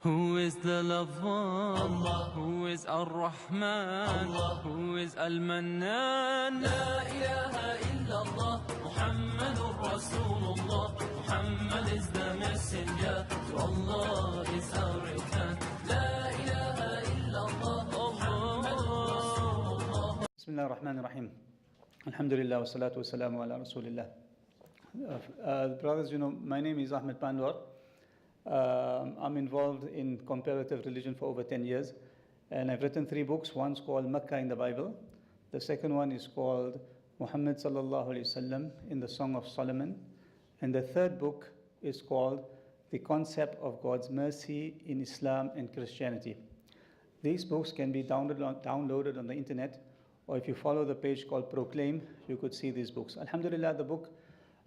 Who is the lover? Allah. Who is Ar-Rahman? Allah. Who is Al-Mannan? La ilaha illallah, Muhammadur Rasulullah. Muhammad is the messenger, to Allah is our return. La ilaha illallah, Muhammadur Rasulullah. Bismillah ar-Rahman ar-Rahim. Alhamdulillah wa salatu wa salamu ala Rasulillah. Brothers, my name is Ahmed Pandor. I'm involved in comparative religion for over 10 years, and I've written 3 books. One's called Makkah in the Bible. The second one is called Muhammad sallallahu alaihi wasallam in the Song of Solomon. And the third book is called The Concept of God's Mercy in Islam and Christianity. These books can be downloaded on the internet, or if you follow the page called Proclaim, you could see these books. Alhamdulillah, the book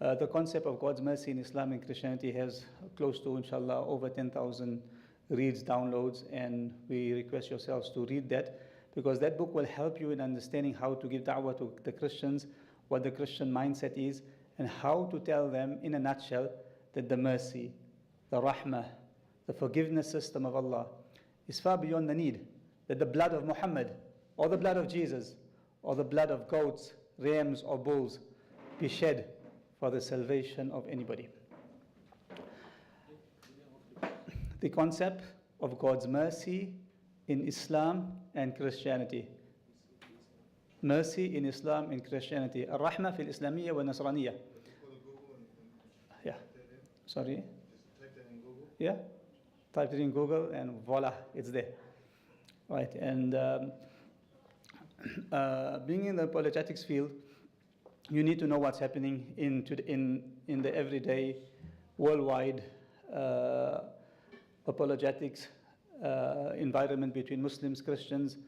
The Concept of God's Mercy in Islam and Christianity has close to, inshallah, over 10,000 reads, downloads, and we request yourselves to read that, because that book will help you in understanding how to give da'wah to the Christians, what the Christian mindset is, and how to tell them in a nutshell that the mercy, the rahmah, the forgiveness system of Allah is far beyond the need that the blood of Muhammad or the blood of Jesus or the blood of goats, rams or bulls be shed for the salvation of anybody. The concept of God's mercy in Islam and Christianity. Mercy in Islam and Christianity. Ar-Rahma fil Islamiyya wa Nasraniyya. Yeah. Sorry? Just type that in Google. Yeah. Type it in Google and voila, it's there. Right. And being in the apologetics field, you need to know what's happening in the everyday, worldwide apologetics environment between Muslims, Christians,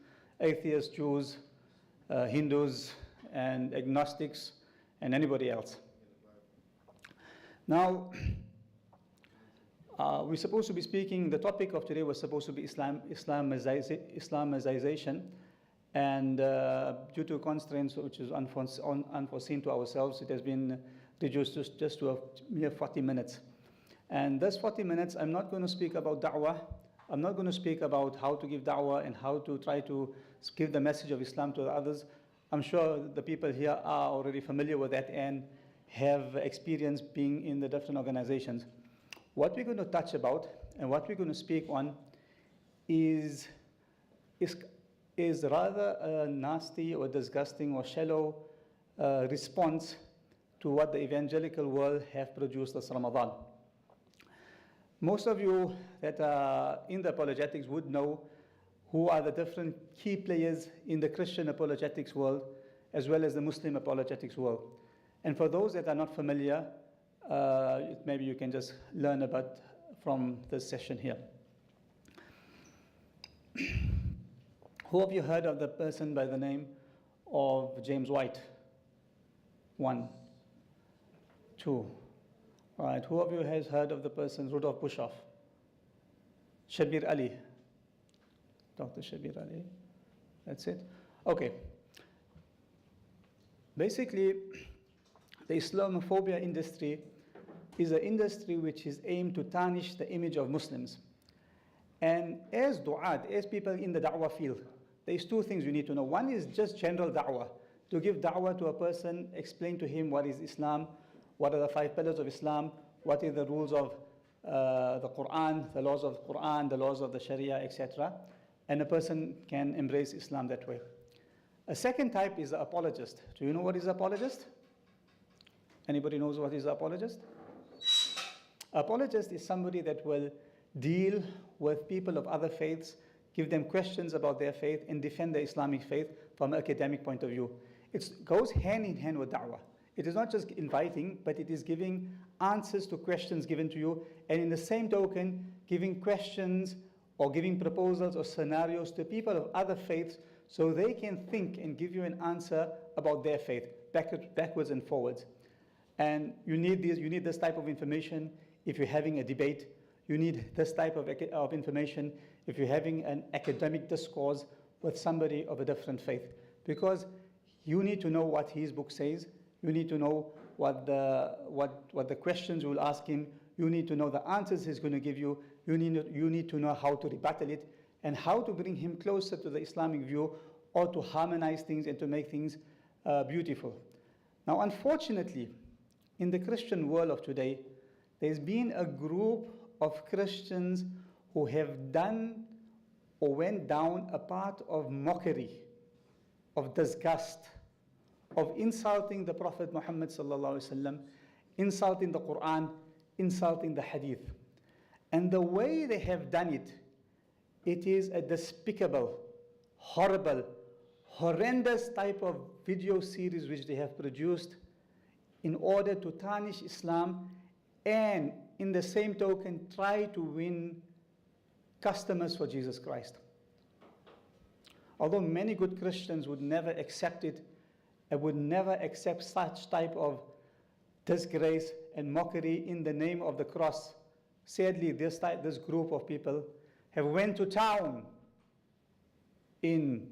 atheists, Jews, Hindus, and agnostics, and anybody else. Now, we're supposed to be speaking, the topic of today was supposed to be Islamicization, and due to constraints which is unforeseen to ourselves, it has been reduced just to a mere 40 minutes. And those 40 minutes, I'm not going to speak about da'wah. I'm not going to speak about how to give da'wah and how to try to give the message of Islam to the others. I'm sure the people here are already familiar with that and have experience being in the different organizations. What we're going to touch about and what we're going to speak on is rather a nasty or disgusting or shallow response to what the evangelical world have produced this Ramadan. Most of you that are in the apologetics would know who are the different key players in the Christian apologetics world as well as the Muslim apologetics world. And for those that are not familiar, maybe you can just learn about from this session here. Who of you heard of the person by the name of James White? 1, 2. All right. Who of you has heard of the person Rudolf Bushoff? Shabir Ali. Dr. Shabir Ali. That's it. Okay. Basically, the Islamophobia industry is an industry which is aimed to tarnish the image of Muslims. And as du'at, as people in the da'wah field, there's 2 things you need to know. One is just general da'wah. To give da'wah to a person, explain to him what is Islam, what are the 5 pillars of Islam, what are the rules of the Quran, the laws of the Quran, the laws of the Sharia, etc. And a person can embrace Islam that way. A second type is the apologist. Do you know what is an apologist? Anybody knows what is an apologist? Apologist is somebody that will deal with people of other faiths, give them questions about their faith, and defend the Islamic faith from an academic point of view. It goes hand in hand with da'wah. It is not just inviting, but it is giving answers to questions given to you, and in the same token, giving questions or giving proposals or scenarios to people of other faiths so they can think and give you an answer about their faith, backwards and forwards. And you need this type of information if you're having a debate. You need this type of information if you're having an academic discourse with somebody of a different faith, because you need to know what his book says. You need to know what the questions you will ask him. You need to know the answers he's going to give you, you need to know how to rebuttal it and how to bring him closer to the Islamic view, or to harmonize things and to make things beautiful. Now, unfortunately, in the Christian world of today, there's been a group of Christians who have done or went down a path of mockery, of disgust, of insulting the Prophet Muhammad sallallahu alaihi wasallam, insulting the Quran, insulting the Hadith. And the way they have done it, it is a despicable, horrible, horrendous type of video series which they have produced in order to tarnish Islam, and in the same token try to win customers for Jesus Christ. Although many good Christians would never accept it and would never accept such type of disgrace and mockery in the name of the cross, sadly this group of people have went to town in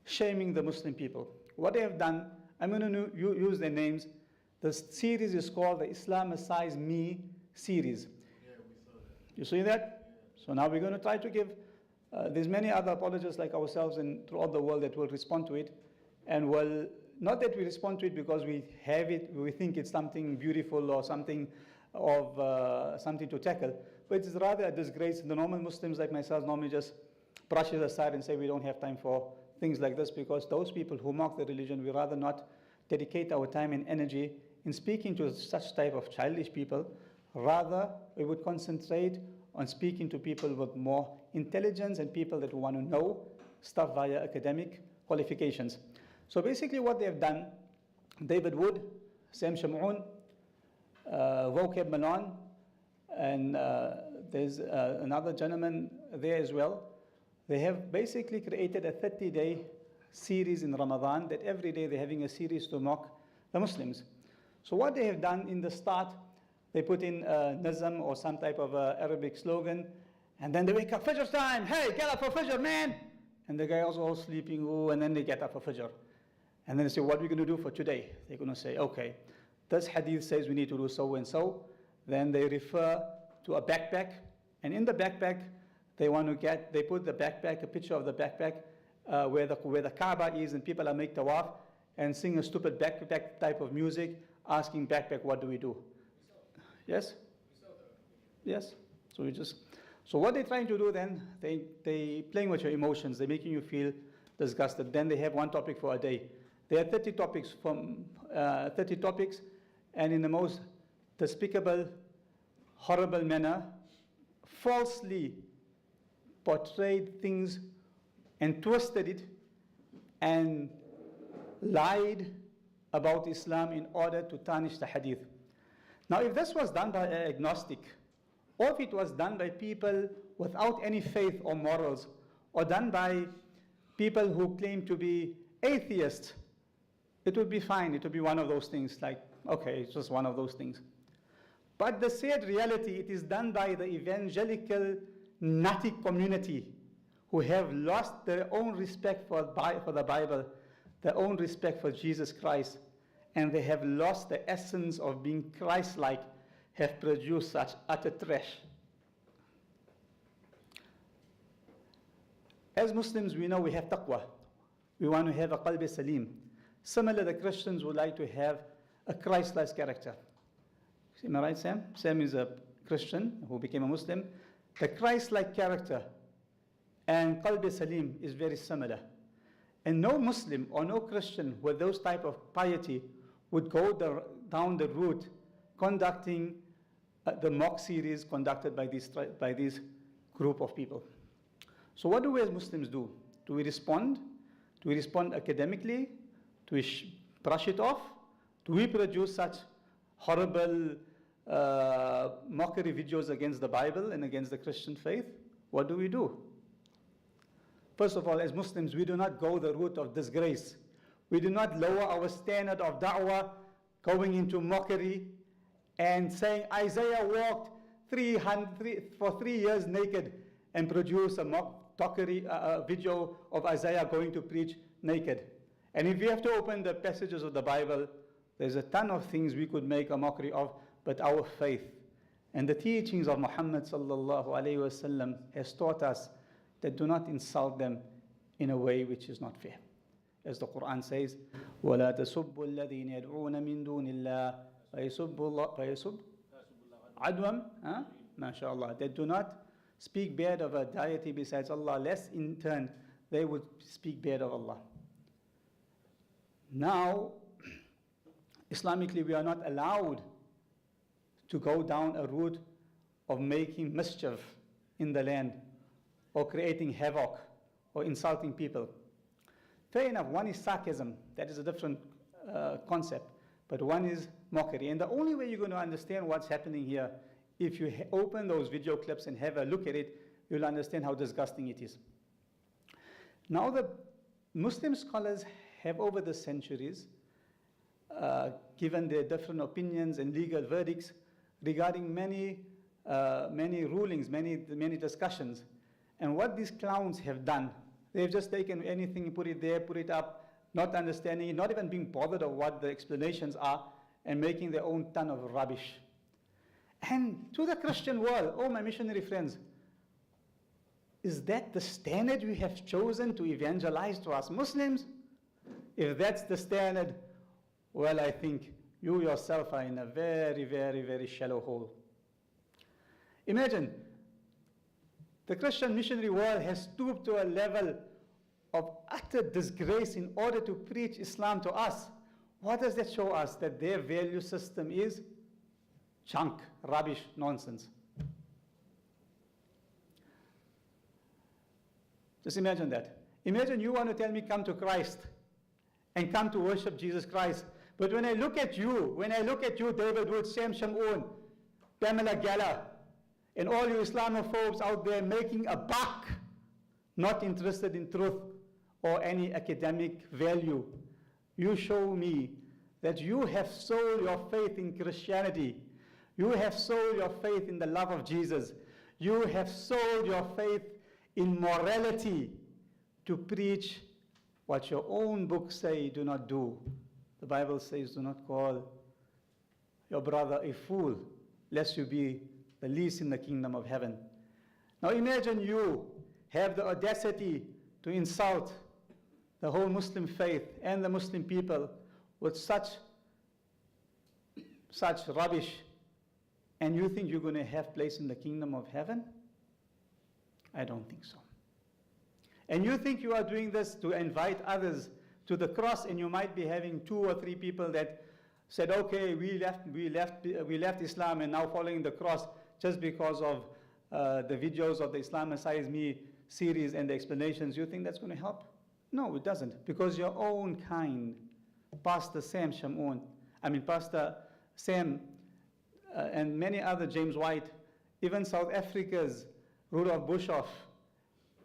shaming the Muslim people. What they have done, I'm going to use their names. The series is called the Islamicize Me series. Yeah, we saw that. You see that? So now we're going to try to give, there's many other apologists like ourselves and throughout the world that will respond to it. And well, not that we respond to it because we have it, we think it's something beautiful or something of something to tackle, but it's rather a disgrace. The normal Muslims like myself normally just brush it aside and say we don't have time for things like this, because those people who mock the religion, we rather not dedicate our time and energy in speaking to such type of childish people. Rather, we would concentrate on speaking to people with more intelligence and people that want to know stuff via academic qualifications. So basically what they have done, David Wood, Sam Shamoun, Vocab Malone, and there's another gentleman there as well. They have basically created a 30-day series in Ramadan that every day they're having a series to mock the Muslims. So what they have done in the start, they put in Nazm or some type of Arabic slogan, and then they wake up, Fajr time, hey, get up for Fajr, man! And the guy was all sleeping, ooh, and then they get up for Fajr. And then they say, what are we going to do for today? They're going to say, okay, this hadith says we need to do so and so. Then they refer to a backpack, and in the backpack, they put the backpack, a picture of the backpack, where the Kaaba is, and people are making tawaf, and sing a stupid backpack type of music, asking backpack, what do we do? Yes? Yes. So what they're trying to do then, they playing with your emotions, they're making you feel disgusted. Then they have one topic for a day. There are 30 topics and in the most despicable, horrible manner, falsely portrayed things and twisted it and lied about Islam in order to tarnish the hadith. Now, if this was done by an agnostic, or if it was done by people without any faith or morals, or done by people who claim to be atheists, it would be fine. It would be one of those things, like, okay, it's just one of those things. But the sad reality, it is done by the evangelical nutty community who have lost their own respect for the Bible, their own respect for Jesus Christ, and they have lost the essence of being Christ-like, have produced such utter trash. As Muslims, we know we have taqwa. We want to have a qalb salim. Similarly, the Christians would like to have a Christ-like character. Am I right, Sam? Sam is a Christian who became a Muslim. The Christ-like character and qalb salim is very similar. And no Muslim or no Christian with those type of piety would go down the route conducting the mock series conducted by this group of people. So what do we as Muslims do? Do we respond? Do we respond academically? Do we brush it off? Do we produce such horrible mockery videos against the Bible and against the Christian faith? What do we do? First of all, as Muslims, we do not go the route of disgrace. We do not lower our standard of da'wah, going into mockery and saying Isaiah walked for 3 years naked and produced a mockery video of Isaiah going to preach naked. And if we have to open the passages of the Bible, there's a ton of things we could make a mockery of, but our faith And the teachings of Muhammad sallallahu alayhi wasallam has taught us that do not insult them in a way which is not fair. As the Quran says, وَلَا تَسُبُّوا الَّذِينَ يَدْعُونَ مِن دُونِ اللَّهِ فَيَسُبُّوا عَدْوًا MashaAllah. They do not speak bad of a deity besides Allah, lest in turn they would speak bad of Allah. Now, Islamically, we are not allowed to go down a route of making mischief in the land or creating havoc or insulting people. Fair enough, one is sarcasm, that is a different concept, but one is mockery. And the only way you're going to understand what's happening here, if you open those video clips and have a look at it, you'll understand how disgusting it is. Now, the Muslim scholars have over the centuries given their different opinions and legal verdicts regarding many rulings, many discussions. And what these clowns have done, they've just taken anything, put it there, put it up, not understanding it, not even being bothered of what the explanations are, and making their own ton of rubbish. And to the Christian world, oh my missionary friends, is that the standard we have chosen to evangelize to us Muslims? If that's the standard, well, I think you yourself are in a very, very, very shallow hole. Imagine, the Christian missionary world has stooped to a level of utter disgrace in order to preach Islam to us. What does that show us? That their value system is junk, rubbish, nonsense. Just imagine that. Imagine you want to tell me come to Christ and come to worship Jesus Christ. But when I look at you, David Wood, Sam Shamoun, Pamela Geller, and all you Islamophobes out there making a buck, not interested in truth or any academic value, you show me that you have sold your faith in Christianity. You have sold your faith in the love of Jesus. You have sold your faith in morality to preach what your own books say do not do. The Bible says do not call your brother a fool, lest you be the least in the kingdom of heaven. Now imagine you have the audacity to insult the whole Muslim faith and the Muslim people with such rubbish, and you think you're going to have place in the kingdom of heaven? I don't think so. And you think you are doing this to invite others to the cross, and you might be having 2 or 3 people that said, okay, we left Islam and now following the cross just because of the videos of the Islamicize Me series and the explanations. You think that's going to help? No, it doesn't, because your own kind, Pastor Sam Shamoun, Pastor Sam and many other, James White, even South Africa's Rudolph Bushoff,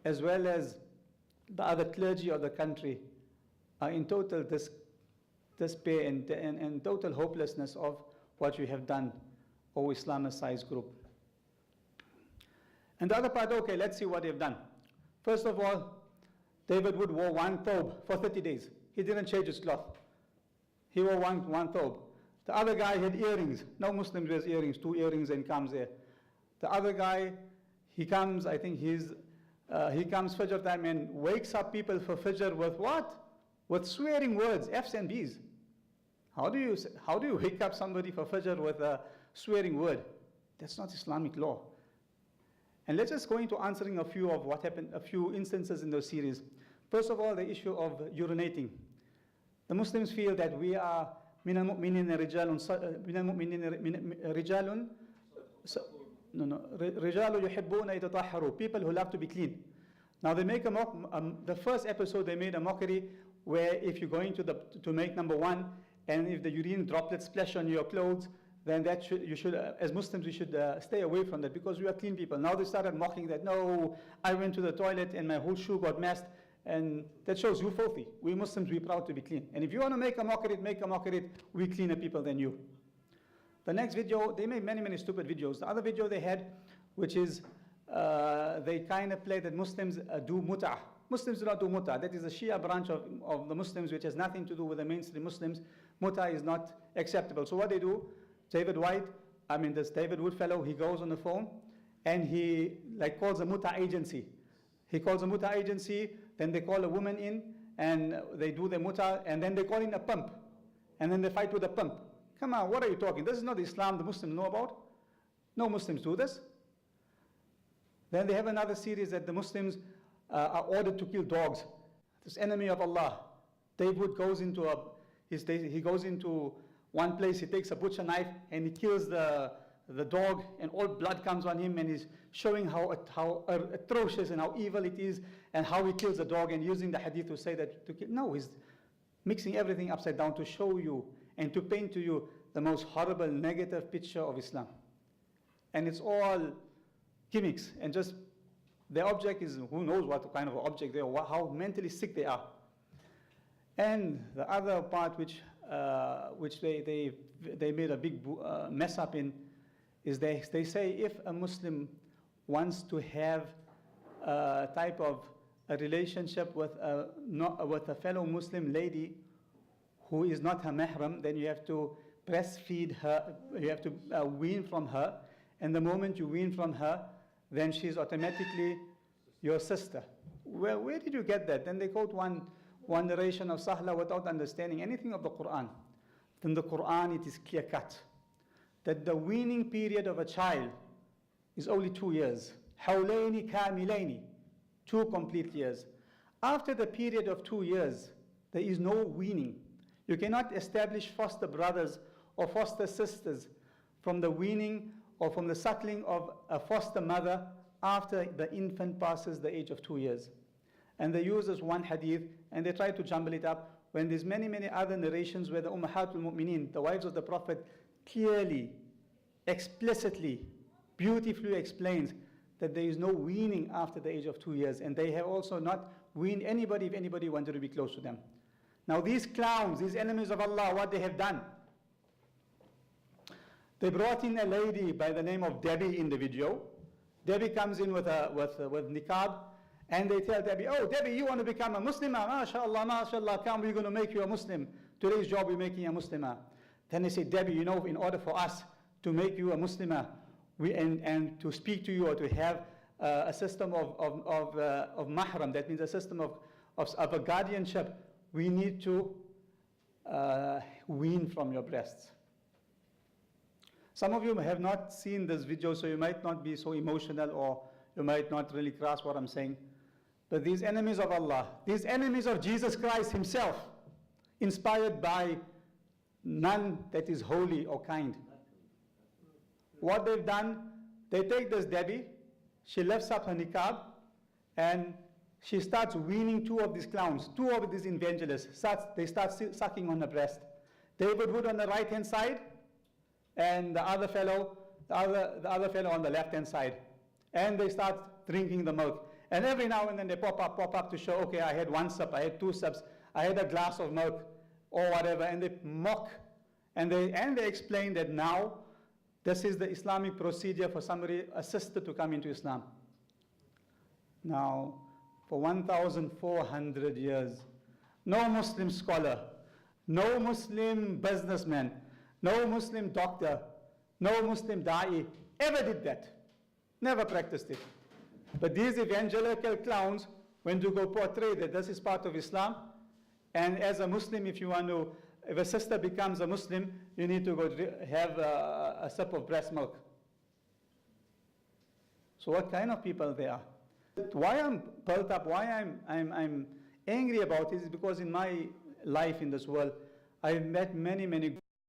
as well as the other clergy of the country, are in total despair and total hopelessness of what you have done, O Islamicize group. And the other part, okay, let's see what they've done. First of all, David Wood wore one thobe for 30 days. He didn't change his cloth. He wore one thobe. The other guy had earrings. No Muslim wears earrings, 2 earrings and comes there. The other guy, he comes, I think he comes Fajr time and wakes up people for Fajr with what? With swearing words, F's and B's. How do you wake up somebody for Fajr with a swearing word? That's not Islamic law. And let's just go into answering a few of what happened, a few instances in those series. First of all, the issue of urinating. The Muslims feel that we are من المؤمنين رجال رجال يحبون يتطهروا, people who love to be clean. Now they make the first episode they made a mockery where if you're going to make number 1 and if the urine droplets splash on your clothes, then you should as Muslims we should stay away from that because we are clean people. Now they started mocking that, no, I went to the toilet and my whole shoe got messed, and that shows you filthy. We Muslims, we're proud to be clean. And if you want to make a mockery, we cleaner people than you. The next video, they made many stupid videos. The other video they had, which is they kind of play that Muslims do mut'ah. Muslims do not do mut'ah. That is a Shia branch of the Muslims, which has nothing to do with the mainstream Muslims. Mut'ah is not acceptable. So what they do, David White this David Wood fellow, he goes on the phone and he like calls a muta agency. He calls a muta agency, then they call a woman in and they do the muta, and then they call in a pump. And then they fight with a pump. Come on, what are you talking? This is not Islam the Muslims know about. No Muslims do this. Then they have another series that the Muslims are ordered to kill dogs. This enemy of Allah. David goes into he goes into one place, he takes a butcher knife and he kills the dog, and all blood comes on him, and he's showing how atrocious and how evil it is, and how he kills the dog, and using the hadith to say that to kill. No, he's mixing everything upside down to show you and to paint to you the most horrible negative picture of Islam. And it's all gimmicks, and just the object is who knows what kind of object they are, how mentally sick they are. And the other part which they made a big mess up in is they say if a Muslim wants to have a type of a relationship with a fellow Muslim lady who is not her mahram, then you have to breastfeed her, you have to wean from her, and the moment you wean from her, then she's automatically your sister. Well, where did you get that? Then they quote one narration of Sahla without understanding anything of the Quran. In the Quran it is clear cut that the weaning period of a child is only 2 years. Hawlayni kamilayni, 2 complete years. After the period of 2 years, there is no weaning. You cannot establish foster brothers or foster sisters from the weaning or from the suckling of a foster mother after the infant passes the age of 2 years. And they use this one hadith and they try to jumble it up when there's many, many other narrations where the Ummahatul Mu'mineen, the wives of the Prophet, clearly, explicitly, beautifully explains that there is no weaning after the age of 2 years, and they have also not weaned anybody if anybody wanted to be close to them. Now these clowns, these enemies of Allah, what they have done, they brought in a lady by the name of Debbie in the video. Debbie comes in with niqab, and they tell Debbie, oh Debbie, you want to become a Muslimah? MashaAllah, MashaAllah, come, we're going to make you a Muslim. Today's job, we're making a Muslimah. Then they say, Debbie, you know, in order for us to make you a Muslimah, and to speak to you or to have a system of mahram, that means a system of a guardianship, we need to wean from your breasts. Some of you have not seen this video, so you might not be so emotional, or you might not really grasp what I'm saying. But these enemies of Allah, these enemies of Jesus Christ himself, inspired by none that is holy or kind. What they've done, they take this Debbie, she lifts up her niqab, and she starts weaning 2 of these clowns, 2 of these evangelists. They start sucking on her breast. David Wood on the right-hand side, and the other fellow on the left-hand side. And they start drinking the milk. And every now and then they pop up to show, okay, I had 1 sip, I had 2 sips, I had a glass of milk, or whatever, and they mock. And they explain that now, this is the Islamic procedure for somebody, a sister, to come into Islam. Now, for 1,400 years, no Muslim scholar, no Muslim businessman, no Muslim doctor, no Muslim da'i ever did that. Never practiced it. But these evangelical clowns went to go portray that this is part of Islam. And as a Muslim, if a sister becomes a Muslim, you need to go have a sip of breast milk. So what kind of people they are? Why I'm built up, why I'm angry about it is because in my life in this world, I've met many, many